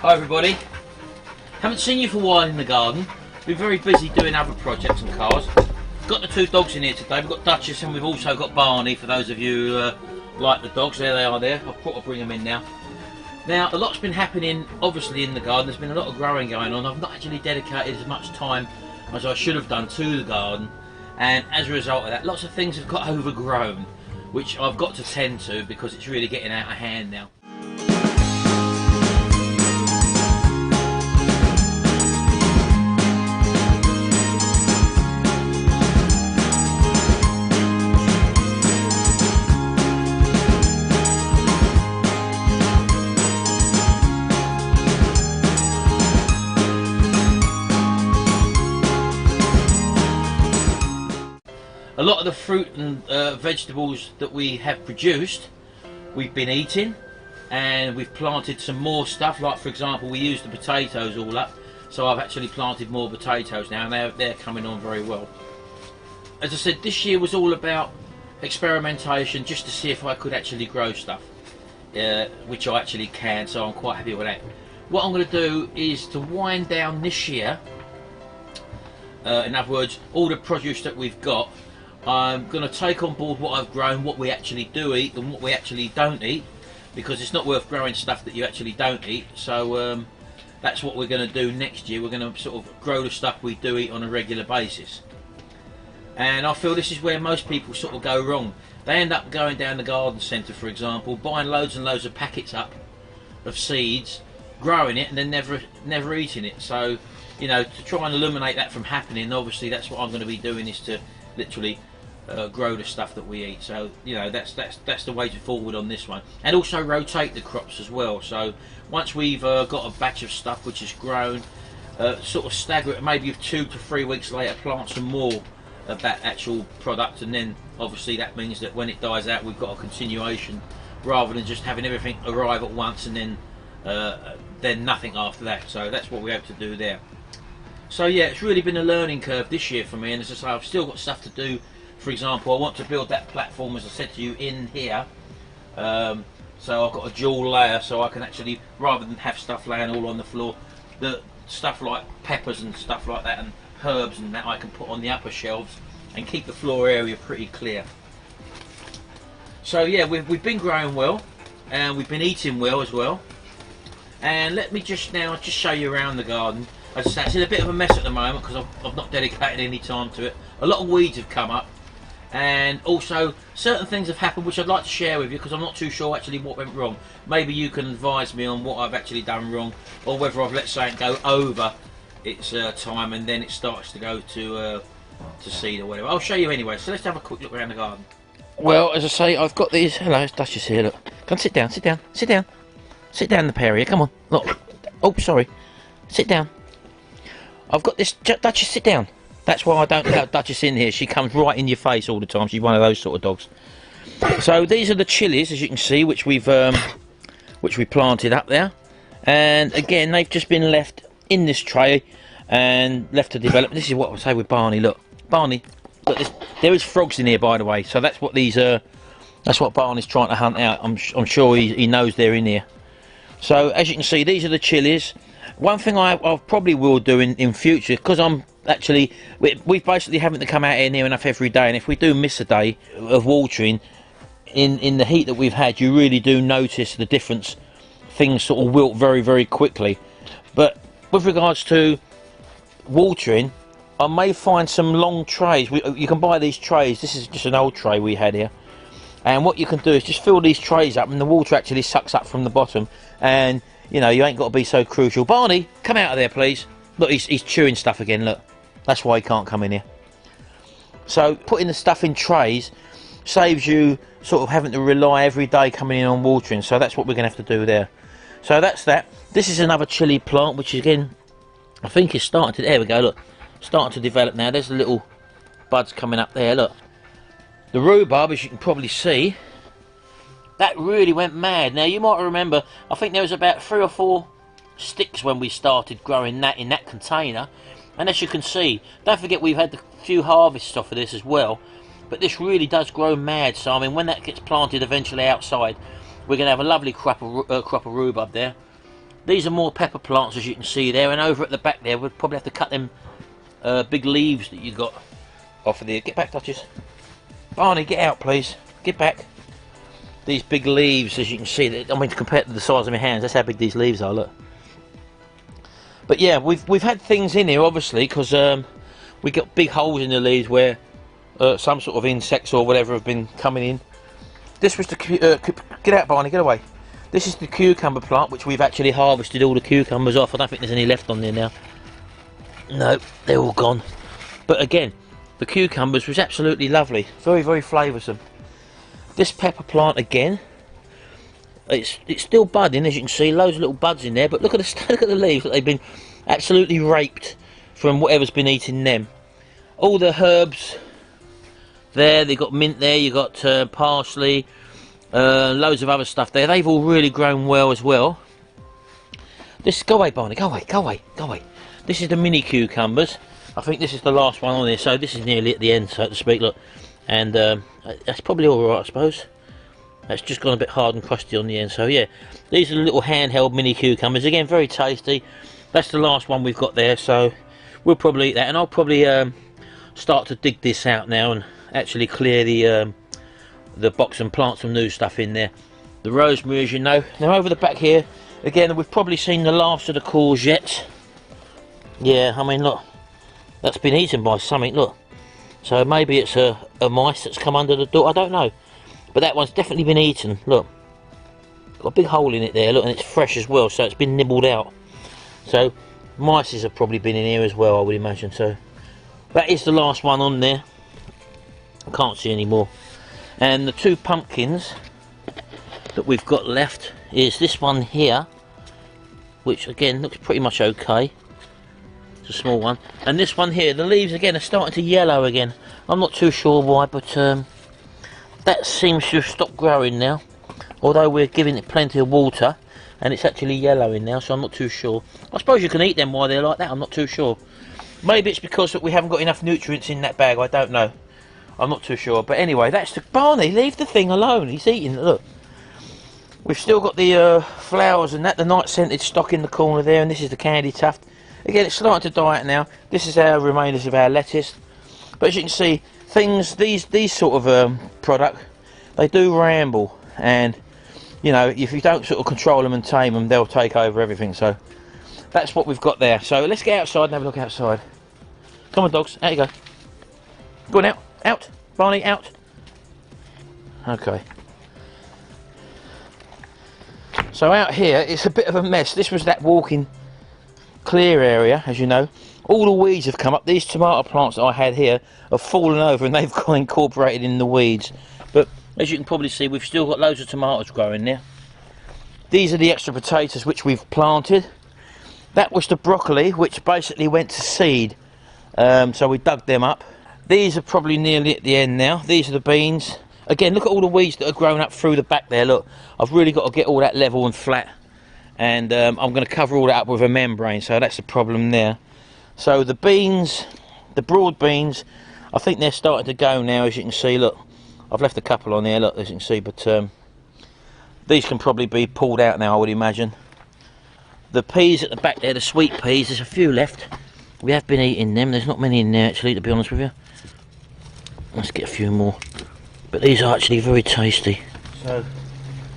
Hi everybody. Haven't seen you for a while in the garden. Been very busy doing other projects and cars. Got the two dogs in here today. We've got Duchess and we've also got Barney, for those of you who like the dogs. There they are there. I'll bring them in now. Now, a lot's been happening obviously in the garden. There's been a lot of growing going on. I've not actually dedicated as much time as I should have done to the garden, and as a result of that, lots of things have got overgrown, which I've got to tend to because it's really getting out of hand now. A lot of the fruit and vegetables that we have produced, we've been eating, and we've planted some more stuff. Like for example, we used the potatoes all up, so I've actually planted more potatoes now, and they're coming on very well. As I said, this year was all about experimentation, just to see if I could actually grow stuff, which I actually can, so I'm quite happy with that. What I'm going to do is to wind down this year, in other words, all the produce that we've got. I'm going to take on board what I've grown, what we actually do eat and what we actually don't eat, because it's not worth growing stuff that you actually don't eat. So that's what we're going to do next year. We're going to sort of grow the stuff we do eat on a regular basis. And I feel this is where most people sort of go wrong. They end up going down the garden centre, for example, buying loads and loads of packets up of seeds, growing it and then never eating it. So, you know, to try and eliminate that from happening, obviously that's what I'm going to be doing, is to literally grow the stuff that we eat. So, you know, that's the way forward on this one, and also rotate the crops as well. So once we've got a batch of stuff which is grown, sort of stagger it, maybe 2 to 3 weeks later plant some more of that actual product, and then obviously that means that when it dies out we've got a continuation, rather than just having everything arrive at once and then nothing after that. So that's what we hope to do there. So yeah, it's really been a learning curve this year for me, and as I say, I've still got stuff to do. For example, I want to build that platform, as I said to you, in here. So I've got a dual layer, so I can actually, rather than have stuff laying all on the floor, the stuff like peppers and stuff like that and herbs and that I can put on the upper shelves and keep the floor area pretty clear. So yeah, we've been growing well, and we've been eating well as well. And let me just show you around the garden. As I say, it's in a bit of a mess at the moment because I've not dedicated any time to it. A lot of weeds have come up, and also certain things have happened which I'd like to share with you, because I'm not too sure actually what went wrong. Maybe you can advise me on what I've actually done wrong, or whether I've let something go over its time and then it starts to go to seed or whatever. I'll show you anyway, so let's have a quick look around the garden. Well, as I say, I've got these. Hello, it's Duchess here, look. Come sit down, sit down, sit down. Sit down in the pair here, come on. Look. Oh, sorry. Sit down. I've got this. Duchess, sit down. That's why I don't let Duchess in here. She comes right in your face all the time. She's one of those sort of dogs. So these are the chilies, as you can see, which we planted up there. And again, they've just been left in this tray and left to develop. This is what I say with Barney. Look, Barney. Look, there is frogs in here, by the way. So that's what these are. That's what Barney's trying to hunt out. I'm sure he knows they're in here. So as you can see, these are the chilies. One thing I probably will do in future, because I'm actually, we basically having to come out here near enough every day, and if we do miss a day of watering in the heat that we've had, you really do notice the difference. Things sort of wilt very, very quickly. But with regards to watering, I may find some long trays. You can buy these trays. This is just an old tray we had here, and what you can do is just fill these trays up, and the water actually sucks up from the bottom, and you know, you ain't got to be so crucial. Barney, come out of there, please. Look, he's chewing stuff again, look. That's why he can't come in here. So, putting the stuff in trays saves you sort of having to rely every day coming in on watering. So, that's what we're going to have to do there. So, that's that. This is another chilli plant, which again, I think is starting to... There we go, look. Starting to develop now. There's the little buds coming up there, look. The rhubarb, as you can probably see, that really went mad. Now, you might remember, I think there was about 3 or 4 sticks when we started growing that in that container. And as you can see, don't forget we've had a few harvests off of this as well. But this really does grow mad. So, I mean, when that gets planted eventually outside, we're going to have a lovely crop of rhubarb there. These are more pepper plants, as you can see there, and over at the back there we'll probably have to cut them big leaves that you got off of there. Get back, Duchess. Barney, get out please. Get back. These big leaves, as you can see, I mean, compared to the size of my hands, that's how big these leaves are, look. But yeah, we've had things in here, obviously, because we got big holes in the leaves where some sort of insects or whatever have been coming in. This was the get out, Barney, get away. This is the cucumber plant, which we've actually harvested all the cucumbers off. I don't think there's any left on there now. No, they're all gone. But again, the cucumbers was absolutely lovely, very, very flavoursome. This pepper plant again, it's still budding, as you can see, loads of little buds in there. But look at the leaves that they've been absolutely raped from whatever's been eating them. All the herbs there, they got mint there, you got parsley, loads of other stuff there. They've all really grown well as well. This, go away, Barney, go away, go away, go away. This is the mini cucumbers. I think this is the last one on here, so this is nearly at the end, so to speak. Look, and that's probably all right, I suppose. That's just gone a bit hard and crusty on the end. So yeah, these are the little handheld mini cucumbers. Again, very tasty. That's the last one we've got there, so we'll probably eat that. And I'll probably start to dig this out now and actually clear the box and plant some new stuff in there. The rosemary, as you know. Now over the back here, again, we've probably seen the last of the courgettes. Yeah, I mean, look, that's been eaten by something, look. So maybe it's a mice that's come under the door, I don't know. But that one's definitely been eaten, look. Got a big hole in it there, look, and it's fresh as well, so it's been nibbled out. So, mice have probably been in here as well, I would imagine. So, that is the last one on there. I can't see any more. And the two pumpkins that we've got left is this one here, which again looks pretty much okay. It's a small one. And this one here, the leaves again are starting to yellow again. I'm not too sure why, but that seems to have stopped growing now. Although we're giving it plenty of water, and it's actually yellowing now, so I'm not too sure. I suppose you can eat them while they're like that, I'm not too sure. Maybe it's because that we haven't got enough nutrients in that bag, I don't know. I'm not too sure. But anyway, that's the... Barney, leave the thing alone. He's eating it, look. We've still got the flowers and that, the night scented stock in the corner there, and this is the candy tuft. Again, it's starting to die out now. This is our remainders of our lettuce. But as you can see, things, these sort of product, they do ramble, and you know, if you don't sort of control them and tame them, they'll take over everything. So that's what we've got there. So let's get outside and have a look outside. Come on, dogs, out you go. Go on, out, Barney, out. Okay. So out here, it's a bit of a mess. This was that walking clear area, as you know. All the weeds have come up. These tomato plants that I had here have fallen over and they've got incorporated in the weeds. But as you can probably see, we've still got loads of tomatoes growing there. These are the extra potatoes which we've planted. That was the broccoli, which basically went to seed. So we dug them up. These are probably nearly at the end now. These are the beans. Again, look at all the weeds that are growing up through the back there. Look, I've really got to get all that level and flat. And I'm going to cover all that up with a membrane, so that's the problem there. So the beans, the broad beans, I think they're starting to go now, as you can see. Look, I've left a couple on there, look, as you can see, but these can probably be pulled out now, I would imagine. The peas at the back there, the sweet peas, there's a few left. We have been eating them. There's not many in there, actually, to be honest with you. Let's get a few more. But these are actually very tasty. So,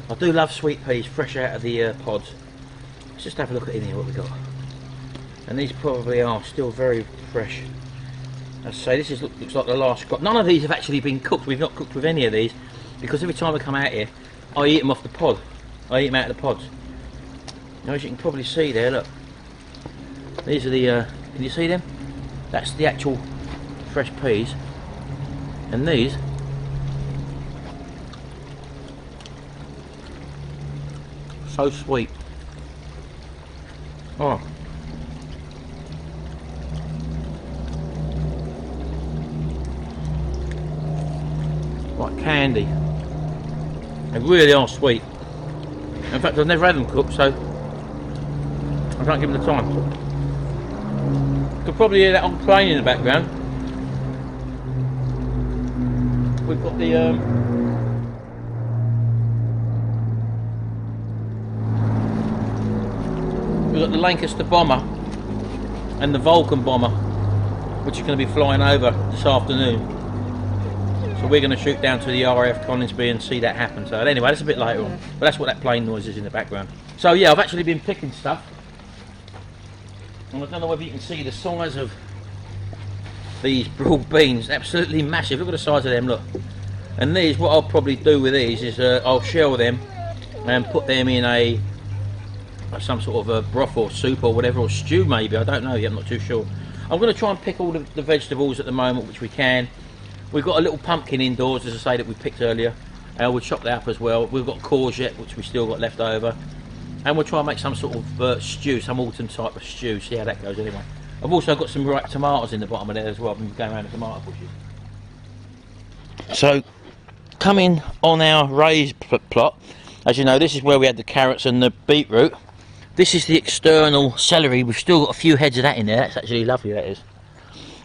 I do love sweet peas, fresh out of the pods. Let's just have a look at in here what we got. And these probably are still very fresh. As I say, this is, looks like the last crop. None of these have actually been cooked. We've not cooked with any of these, because every time I come out here, I eat them off the pod. I eat them out of the pods. Now, as you can probably see there, look. These are the, can you see them? That's the actual fresh peas. And these, so sweet. Oh. Like candy. They really are sweet. In fact, I've never had them cooked, so I can't give them the time. You could probably hear that on plane in the background. We've got the we've got the Lancaster bomber and the Vulcan bomber, which are going to be flying over this afternoon. So we're going to shoot down to the RAF Coningsby and see that happen. So anyway, that's a bit later on, but that's what that plane noise is in the background. So yeah, I've actually been picking stuff, and I don't know whether you can see the size of these broad beans. Absolutely massive. Look at the size of them, look. And these, what I'll probably do with these is I'll shell them and put them in some sort of a broth or soup or whatever, or stew maybe, I don't know yet, I'm not too sure. I'm going to try and pick all the vegetables at the moment which we can. We've got a little pumpkin indoors, as I say, that we picked earlier, and we'll chop that up as well. We've got courgette, which we still got left over, and we'll try and make some sort of stew, some autumn type of stew, see how that goes anyway. I've also got some ripe tomatoes in the bottom of there as well. I've been going around the tomato bushes. So, coming on our raised plot, as you know, this is where we had the carrots and the beetroot. This is the external celery. We've still got a few heads of that in there. That's actually lovely, that is.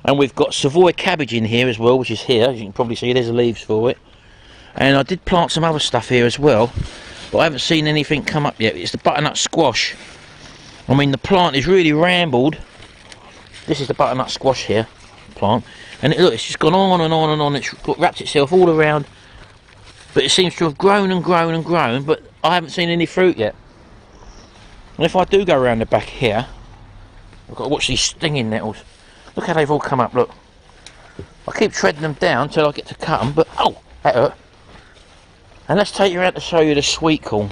And we've got Savoy cabbage in here as well, which is here. As you can probably see, there's the leaves for it. And I did plant some other stuff here as well, but I haven't seen anything come up yet. It's the butternut squash. I mean, the plant is really rambled. This is the butternut squash here, plant. And look, it's just gone on and on and on. It's wrapped itself all around. But it seems to have grown and grown and grown, but I haven't seen any fruit yet. And if I do go around the back here, I've got to watch these stinging nettles. Look how they've all come up, look. I keep treading them down until I get to cut them, but oh, that hurt. And let's take you out to show you the sweet corn.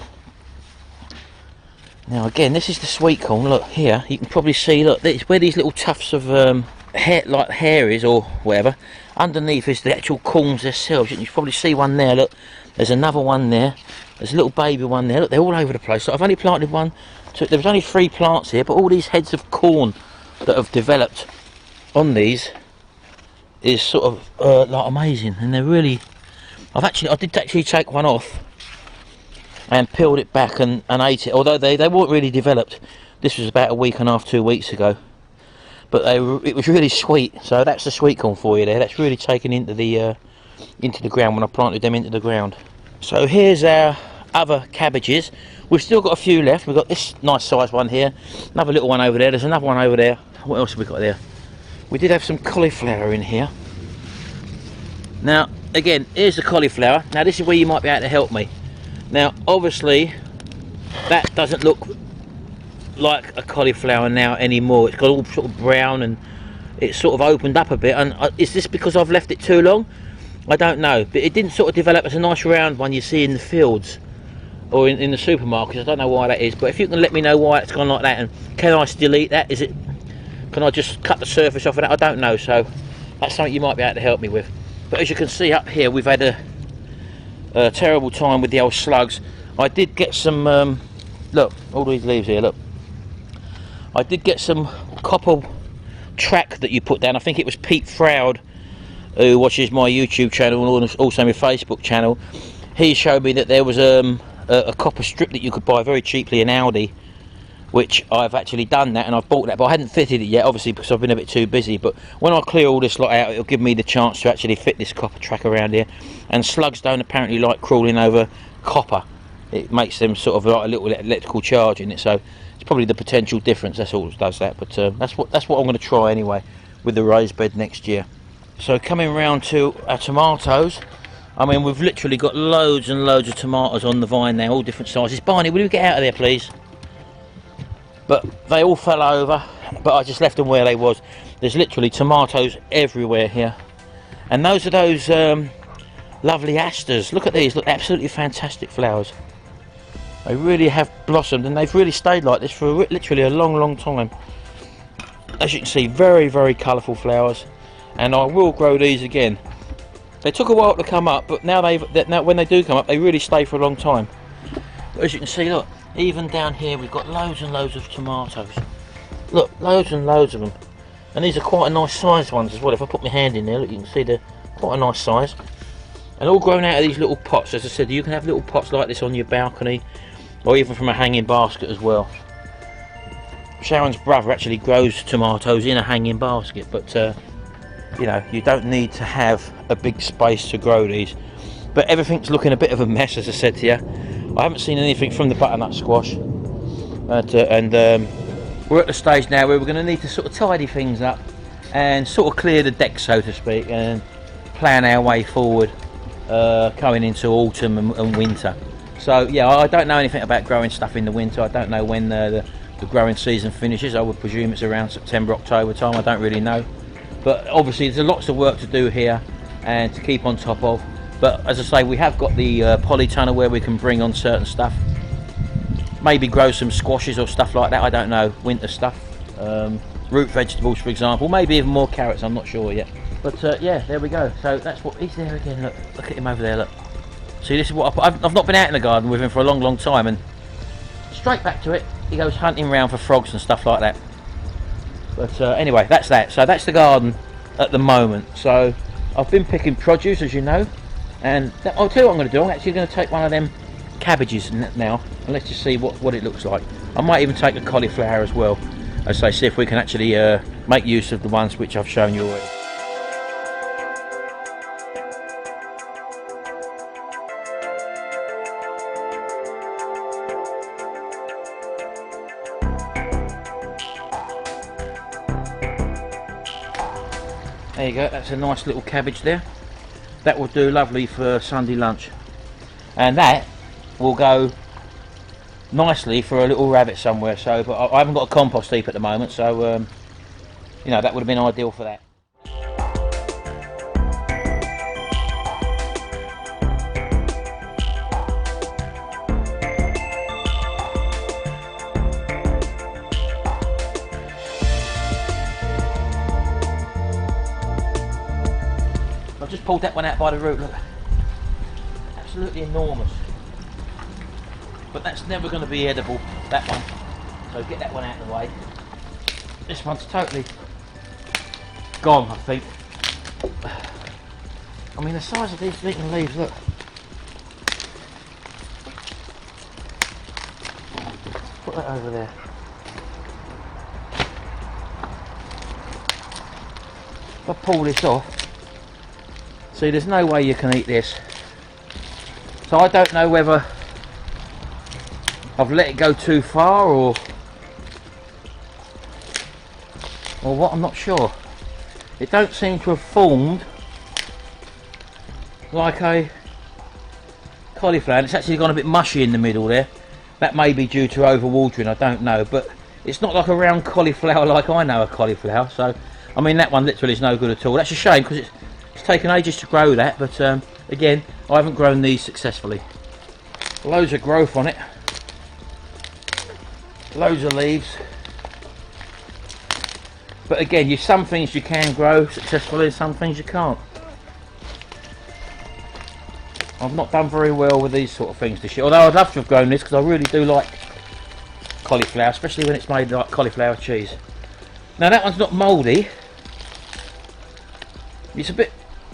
Now again, this is the sweet corn, look here, you can probably see, look, it's where these little tufts of hair is, or whatever. Underneath is the actual corns themselves. You can probably see one there, look. There's another one there. There's a little baby one there, look, they're all over the place. So I've only planted one, so there was only 3 plants here, but all these heads of corn that have developed on these is sort of like amazing, and they're really. I did actually take one off and peeled it back and ate it. Although they weren't really developed. This was about a week and a half, 2 weeks ago, but it was really sweet. So that's the sweet corn for you there. That's really taken into the ground when I planted them into the ground. So here's our other cabbages. We've still got a few left. We've got this nice sized one here, another little one over there. There's another one over there. What else have we got there? We did have some cauliflower in here. Now, again, here's the cauliflower. Now, this is where you might be able to help me. Now, obviously, that doesn't look like a cauliflower now anymore. It's got all sort of brown and it's sort of opened up a bit. And is this because I've left it too long? I don't know. But it didn't sort of develop as a nice round one you see in the fields or in the supermarkets. I don't know why that is. But if you can let me know why it's gone like that, and can I still eat that? Can I just cut the surface off of that? I don't know, so that's something you might be able to help me with. But as you can see up here, we've had a terrible time with the old slugs. I did get some, look, all these leaves here, look. I did get some copper track that you put down. I think it was Pete Froud, who watches my YouTube channel and also my Facebook channel. He showed me that there was a copper strip that you could buy very cheaply in Aldi, which I've actually done that, and I've bought that, but I hadn't fitted it yet, obviously, because I've been a bit too busy. But when I clear all this lot out, it'll give me the chance to actually fit this copper track around here. And slugs don't apparently like crawling over copper. It makes them sort of like a little electrical charge in it, so it's probably the potential difference. That's all that does that. But that's what I'm going to try anyway with the raised bed next year. So coming round to our tomatoes, I mean, we've literally got loads and loads of tomatoes on the vine now, all different sizes. Barney, will you get out of there, please? But they all fell over, but I just left them where they was. There's literally tomatoes everywhere here. And those are those lovely asters. Look at these, look, absolutely fantastic flowers. They really have blossomed, and they've really stayed like this for literally a long time. As you can see, very, very colourful flowers. And I will grow these again. They took a while to come up, but now when they do come up, they really stay for a long time. But as you can see, look. Even down here we've got loads and loads of tomatoes. Look, loads and loads of them. And these are quite a nice sized ones as well. If I put my hand in there, look, you can see they're quite a nice size. And all grown out of these little pots. As I said, you can have little pots like this on your balcony, or even from a hanging basket as well. Sharon's brother actually grows tomatoes in a hanging basket, but you know, you don't need to have a big space to grow these. But everything's looking a bit of a mess, as I said to you. I haven't seen anything from the butternut squash, and we're at the stage now where we're going to need to sort of tidy things up and sort of clear the deck, so to speak, and plan our way forward going into autumn and winter. So yeah, I don't know anything about growing stuff in the winter. I don't know when the growing season finishes. I would presume it's around September, October time. I don't really know, but obviously there's lots of work to do here and to keep on top of. But as I say, we have got the polytunnel where we can bring on certain stuff, maybe grow some squashes or stuff like that, I don't know, winter stuff, root vegetables for example, maybe even more carrots, I'm not sure yet. But yeah, there we go. So that's what he's there again. Look at him over there. Look. See, this is what I've not been out in the garden with him for a long time, and straight back to it. He goes hunting around for frogs and stuff like that. But anyway, that's that. So that's the garden at the moment. So I've been picking produce, as you know, and I'll tell you what I'm going to do. I'm actually going to take one of them cabbages now, and let's just see what it looks like. I might even take the cauliflower as well, as I say, see if we can actually make use of the ones which I've shown you already. There you go, that's a nice little cabbage there. That will do lovely for Sunday lunch. And that will go nicely for a little rabbit somewhere. So, but I haven't got a compost heap at the moment, so you know, that would have been ideal for that. I've just pulled that one out by the root, look. Absolutely enormous. But that's never going to be edible, that one. So get that one out of the way. This one's totally gone, I think. I mean, the size of these leafing leaves, look. Put that over there. If I pull this off, see, there's no way you can eat this. So I don't know whether I've let it go too far or what, I'm not sure. It don't seem to have formed like a cauliflower, and it's actually gone a bit mushy in the middle there. That may be due to overwatering, I don't know, but it's not like a round cauliflower like I know a cauliflower. So I mean, that one literally is no good at all. That's a shame, because it's taken ages to grow that, but again, I haven't grown these successfully. Loads of growth on it, loads of leaves, but again, some things you can grow successfully and some things you can't. I've not done very well with these sort of things this year, although I'd love to have grown this because I really do like cauliflower, especially when it's made like cauliflower cheese. Now that one's not mouldy, it's a bit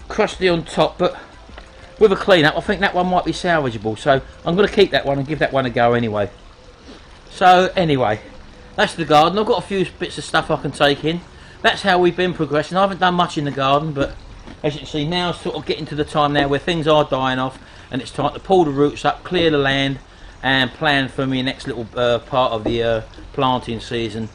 crusty on top, but with a clean up I think that one might be salvageable, so I'm going to keep that one and give that one a go anyway. So anyway, that's the garden. I've got a few bits of stuff I can take in. That's how we've been progressing. I haven't done much in the garden, but as you can see now, it's sort of getting to the time now where things are dying off and it's time to pull the roots up, clear the land and plan for my next little part of the planting season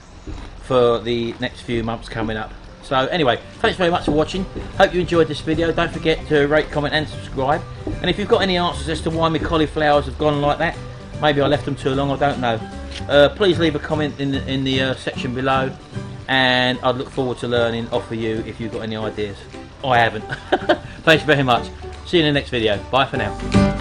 for the next few months coming up. So anyway, thanks very much for watching. Hope you enjoyed this video. Don't forget to rate, comment and subscribe. And if you've got any answers as to why my cauliflowers have gone like that, maybe I left them too long, I don't know. Please leave a comment in the section below, and I'd look forward to learning off of you if you've got any ideas. I haven't. Thanks very much. See you in the next video. Bye for now.